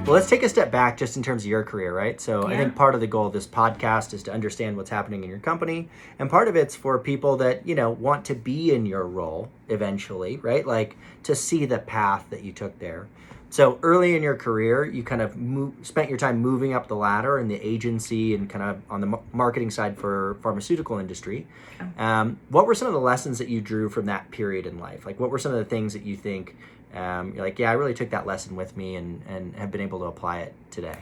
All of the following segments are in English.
Well, let's take a step back just in terms of your career, right? So Yeah. I think part of the goal of this podcast is to understand what's happening in your company. And part of it's for people that, want to be in your role eventually, right? Like to see the path that you took there. So early in your career, you kind of spent your time moving up the ladder in the agency and kind of on the marketing side for pharmaceutical industry. What were some of the lessons that you drew from that period in life? Like what were some of the things that you think you're like, yeah, I really took that lesson with me and have been able to apply it today?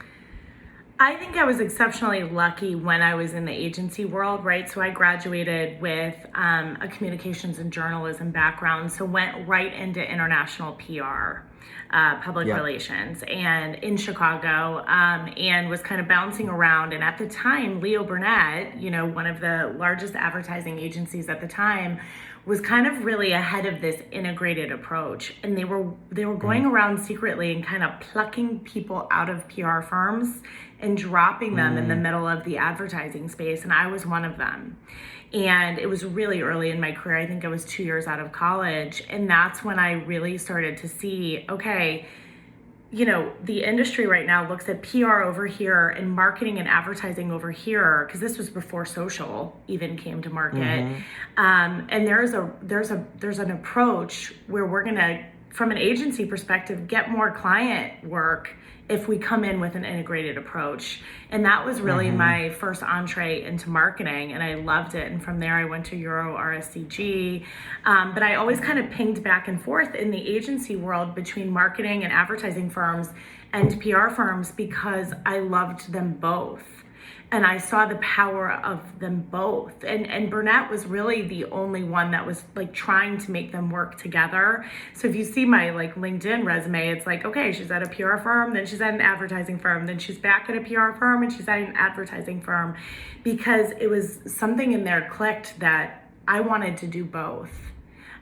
I think I was exceptionally lucky when I was in the agency world, right? So I graduated with a communications and journalism background, so went right into international PR, public relations, and in Chicago, and was kind of bouncing around. And at the time, Leo Burnett, one of the largest advertising agencies at the time, was kind of really ahead of this integrated approach. And they were going around secretly and kind of plucking people out of PR firms and dropping them in the middle of the advertising space. And I was one of them. And it was really early in my career. I think I was 2 years out of college. And that's when I really started to see, okay, the industry right now looks at PR over here and marketing and advertising over here, because this was before social even came to market. And there's an approach where we're gonna, from an agency perspective, get more client work if we come in with an integrated approach. And that was really my first entree into marketing, and I loved it. And from there I went to Euro RSCG. But I always kind of pinged back and forth in the agency world between marketing and advertising firms and PR firms because I loved them both. And I saw the power of them both. And Burnett was really the only one that was like trying to make them work together. So if you see my like LinkedIn resume, it's like, okay, she's at a PR firm, then she's at an advertising firm, then she's back at a PR firm, and she's at an advertising firm, because it was something in there clicked that I wanted to do both.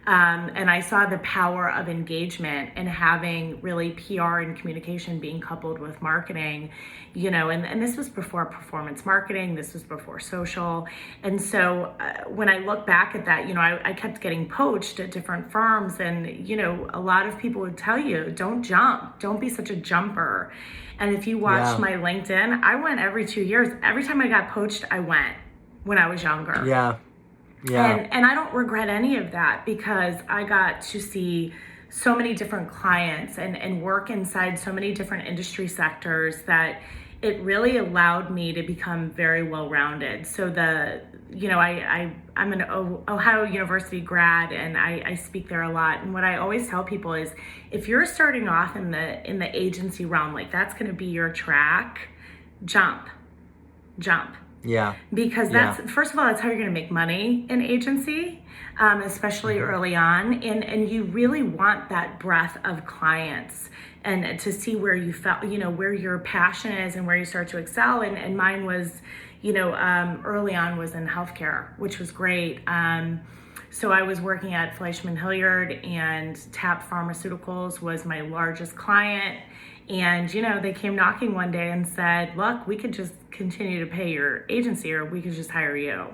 And I saw the power of engagement and having really PR and communication being coupled with marketing, and this was before performance marketing, this was before social. And so when I look back at that, I kept getting poached at different firms, and, a lot of people would tell you, don't jump, don't be such a jumper. And if you watch my LinkedIn, I went every 2 years. Every time I got poached, I went when I was younger. Yeah. And I don't regret any of that, because I got to see so many different clients and work inside so many different industry sectors that it really allowed me to become very well-rounded. So I'm an Ohio University grad, and I speak there a lot. And what I always tell people is, if you're starting off in the agency realm, like that's going to be your track, jump. Yeah. Because first of all, that's how you're going to make money in agency, especially early on. And you really want that breadth of clients and to see where you felt, where your passion is and where you start to excel. And mine was, early on was in healthcare, which was great. So I was working at Fleischmann Hilliard, and TAP Pharmaceuticals was my largest client. And, they came knocking one day and said, look, we could just continue to pay your agency, or we could just hire you.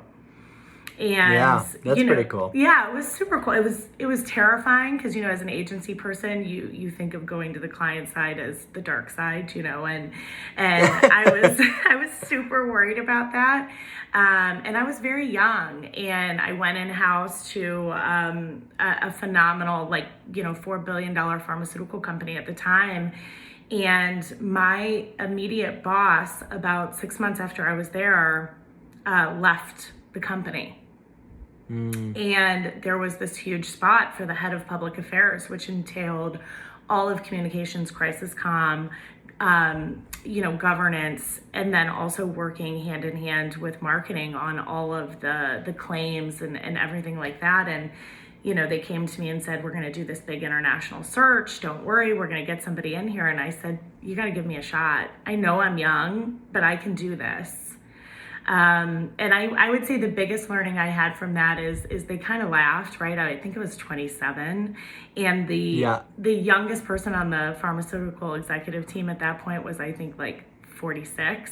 And that's pretty cool. Yeah, it was super cool. It was terrifying because, as an agency person, you think of going to the client side as the dark side, and I was super worried about that. And I was very young, and I went in-house to a phenomenal, $4 billion pharmaceutical company at the time. And my immediate boss, about 6 months after I was there, left the company. And there was this huge spot for the head of public affairs, which entailed all of communications, crisis comm, governance, and then also working hand in hand with marketing on all of the claims and everything like that. And they came to me and said, we're going to do this big international search. Don't worry, we're going to get somebody in here. And I said, you got to give me a shot. I know I'm young, but I can do this. And I would say the biggest learning I had from that is they kind of laughed, right? I think it was 27. And the youngest person on the pharmaceutical executive team at that point was, I think, 46.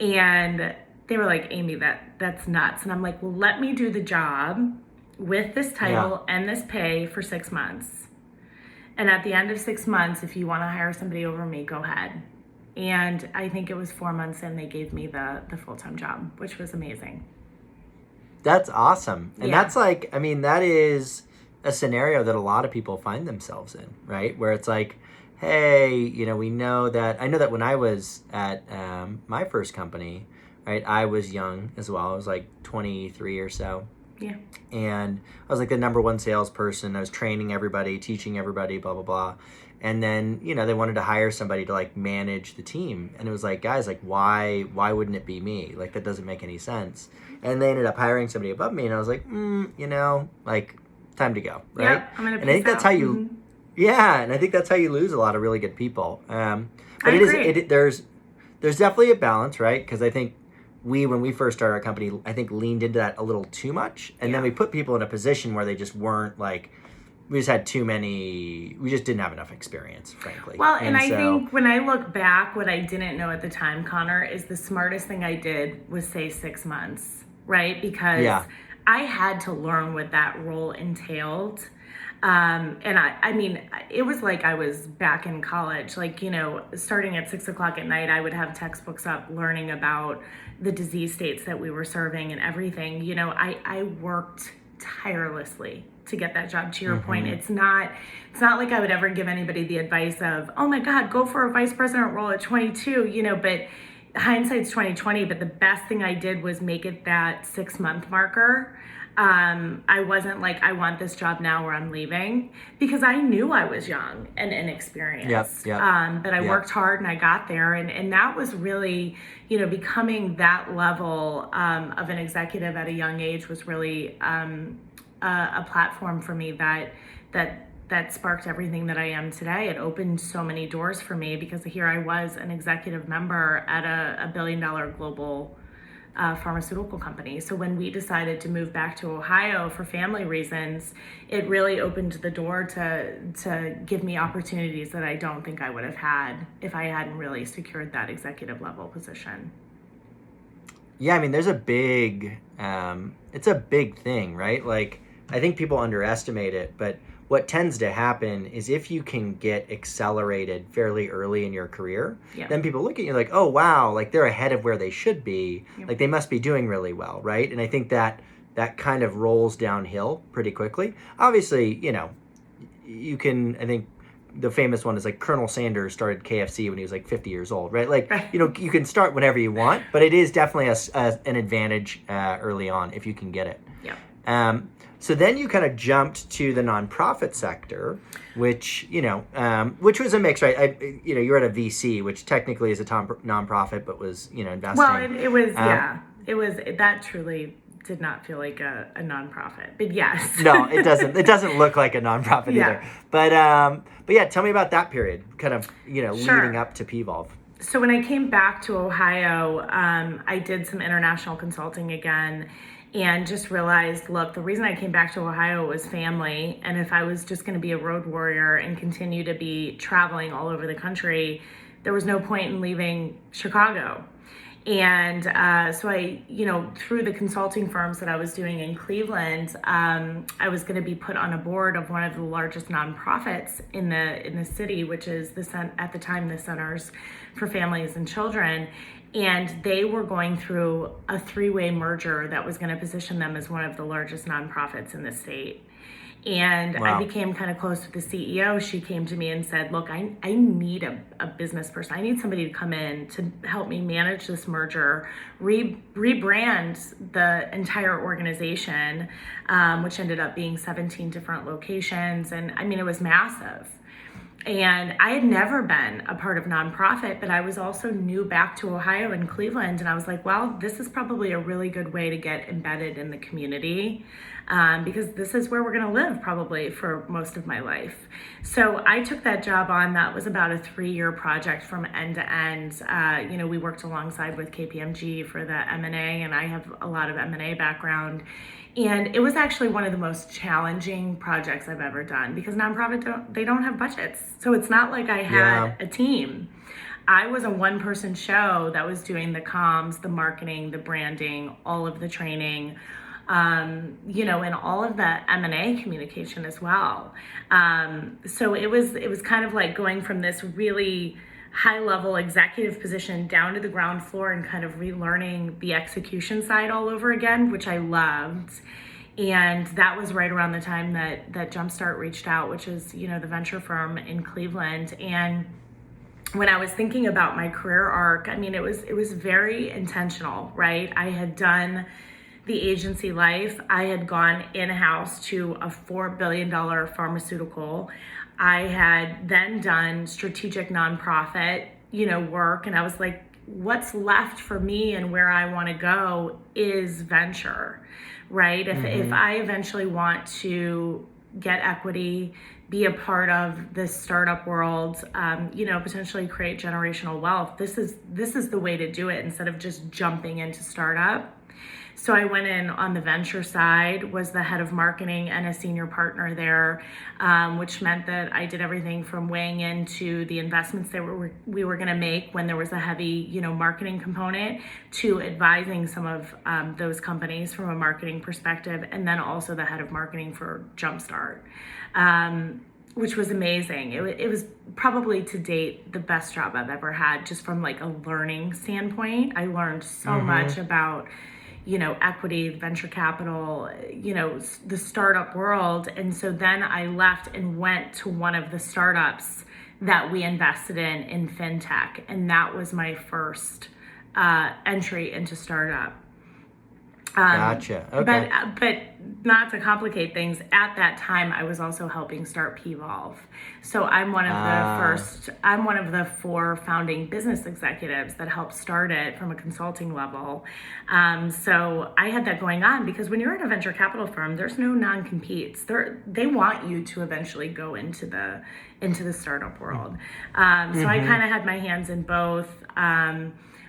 And they were like, Amy, that's nuts. And I'm like, well, let me do the job with this title and this pay for 6 months. And at the end of 6 months, if you want to hire somebody over me, go ahead. And I think it was 4 months in, they gave me the full-time job, which was amazing. That's awesome. And Yeah. that's like, I mean, that is a scenario that a lot of people find themselves in, right? Where it's like, hey, you know, I know that when I was at my first company, right, I was young as well. I was like 23 or so. Yeah. And I was like the number one salesperson. I was training everybody, teaching everybody, blah, blah, blah. And then, you know, they wanted to hire somebody to like manage the team. And it was like, guys, like, why wouldn't it be me? Like, that doesn't make any sense. And they ended up hiring somebody above me. And I was like, you know, like, time to go, right? Yep, I'm going to And I think that's how you, yeah. And I think that's how you lose a lot of really good people. But I agree. there's definitely a balance, right? Because I think when we first started our company, I think leaned into that a little too much. And then we put people in a position where they just weren't like, we just didn't have enough experience, frankly. Well, and I think when I look back, what I didn't know at the time, Connor, is the smartest thing I did was say 6 months, right? Because I had to learn what that role entailed. And I mean, it was like I was back in college, like, you know, starting at 6 o'clock at night, I would have textbooks up learning about the disease states that we were serving and everything. You know, I worked tirelessly to get that job. To your point, it's not like I would ever give anybody the advice of, oh my God, go for a vice president role at 22, you know, but hindsight's 2020. But the best thing I did was make it that 6 month marker. I wasn't like, I want this job now or I'm leaving, because I knew I was young and inexperienced. But I worked hard and I got there. And that was really, you know, becoming that level of an executive at a young age was really a platform for me that sparked everything that I am today. It opened so many doors for me because here I was, an executive member at a $1 billion global pharmaceutical company. So when we decided to move back to Ohio for family reasons, it really opened the door to give me opportunities that I don't think I would have had if I hadn't really secured that executive level position. Yeah, I mean, there's it's a big thing, right? Like, I think people underestimate it, but what tends to happen is if you can get accelerated fairly early in your career, then people look at you like, oh, wow, like they're ahead of where they should be. Like they must be doing really well, right? And I think that kind of rolls downhill pretty quickly. Obviously, you know, you can, I think the famous one is like Colonel Sanders started KFC when he was like 50 years old, right? Like, you know, you can start whenever you want, but it is definitely an advantage early on if you can get it. So then you kind of jumped to the nonprofit sector, which, you know, which was a mix, right? You know, you're at a VC, which technically is a nonprofit, but was, you know, investing. Well, it was, that truly did not feel like a nonprofit, but yes. No, it doesn't. It doesn't look like a nonprofit either. But yeah, tell me about that period, kind of, you know, leading up to P.volve. So when I came back to Ohio, I did some international consulting again. And just realized, look, the reason I came back to Ohio was family. And if I was just going to be a road warrior and continue to be traveling all over the country, there was no point in leaving Chicago. And so I, you know, through the consulting firms that I was doing in Cleveland, I was going to be put on a board of one of the largest nonprofits in the city, which is at the time the Centers for Families and Children. And they were going through a 3-way merger that was going to position them as one of the largest nonprofits in the state. And I became kind of close with the CEO. She came to me and said, look, I need a business person. I need somebody to come in to help me manage this merger, rebrand the entire organization, which ended up being 17 different locations. And I mean, it was massive. And I had never been a part of nonprofit, but I was also new back to Ohio and Cleveland. And I was like, well, this is probably a really good way to get embedded in the community, because this is where we're going to live probably for most of my life. So I took that job on. That was about a 3-year project from end to end. You know, we worked alongside with KPMG for the M&A, and I have a lot of M&A background. And it was actually one of the most challenging projects I've ever done, because nonprofits don't have budgets. So it's not like I had a team. I was a one-person show that was doing the comms, the marketing, the branding, all of the training. and all of the M&A communication as well. So it was kind of like going from this really high level executive position down to the ground floor and kind of relearning the execution side all over again, which I loved. And that was right around the time that Jumpstart reached out, which is, the venture firm in Cleveland. And when I was thinking about my career arc, I mean, it was very intentional, right? I had done the agency life. I had gone in-house to a $4 billion pharmaceutical. I had then done strategic nonprofit, work. And I was like, what's left for me and where I want to go is venture, right? If I eventually want to get equity, be a part of this startup world, potentially create generational wealth, this is the way to do it instead of just jumping into startup. So I went in on the venture side, was the head of marketing and a senior partner there, which meant that I did everything from weighing into the investments that we were going to make when there was a heavy, marketing component, to advising some of those companies from a marketing perspective, and then also the head of marketing for Jumpstart, which was amazing. It was probably to date the best job I've ever had, just from like a learning standpoint. I learned so much about equity, venture capital, the startup world. And so then I left and went to one of the startups that we invested in fintech. And that was my first entry into startup. Gotcha. Okay. But not to complicate things, at that time I was also helping start P.volve. So I'm one of the 4 founding business executives that helped start it from a consulting level. So I had that going on, because when you're in a venture capital firm, there's no non-competes. They want you to eventually go into the startup world. So I kind of had my hands in both.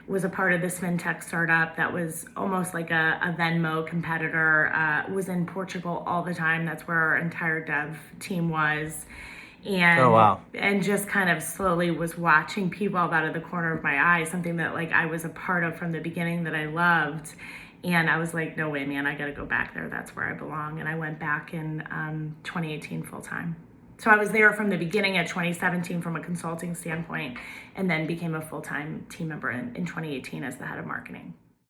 Was a part of this fintech startup that was almost like a Venmo competitor, was in Portugal all the time. That's where our entire dev team was. And, oh, wow. And just kind of slowly was watching P.volve out of the corner of my eye, something that like I was a part of from the beginning that I loved. And I was like, no way, man, I got to go back there. That's where I belong. And I went back in 2018 full time. So I was there from the beginning at 2017 from a consulting standpoint, and then became a full-time team member in 2018 as the head of marketing.